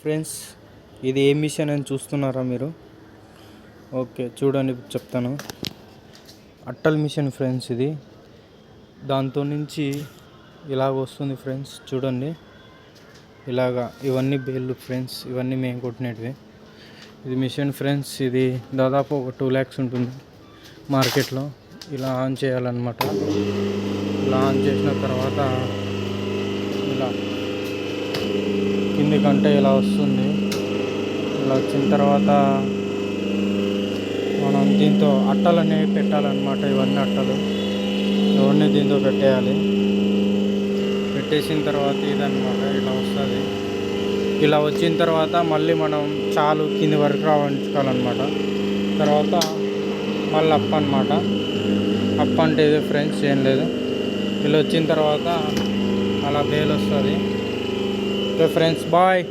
Friends, ఇది ఏ machine అని చూస్తున్నారా మీరు? ఓకే, చూడండి చెప్తాను. అట్టల్ మిషన్ ఫ్రెండ్స్. ఇది దాంతో నుంచి ఇలాగ వస్తుంది ఫ్రెండ్స్. చూడండి ఇలాగా. ఇవన్నీ బేళ్ళు ఫ్రెండ్స్, ఇవన్నీ మేము కొట్టినవి. ఇది మిషన్ ఫ్రెండ్స్. ఇది దాదాపు ఒక 2 lakhs ఉంటుంది మార్కెట్లో. ఇలా ఆన్ చేయాలన్నమాట. ఇలా ఆన్ చేసిన తర్వాత ఇలా కిందికంటే ఇలా వస్తుంది. ఇలా వచ్చిన తర్వాత మనం దీంతో అట్టలు అనేవి పెట్టాలన్నమాట. ఇవన్నీ అట్టలు ఇవన్నీ దీంతో పెట్టేయాలి. పెట్టేసిన తర్వాత ఇదన్నమాట ఇలా వస్తుంది. ఇలా వచ్చిన తర్వాత మళ్ళీ మనం చాలు కింది వరకు రావించుకోవాలన్నమాట. తర్వాత మళ్ళీ అప్ అన్నమాట. అప్ అంటే ఇదే ఫ్రెండ్స్, ఏం లేదు. ఇలా వచ్చిన తర్వాత అలా బేల్ వస్తుంది. Okay friends, bye.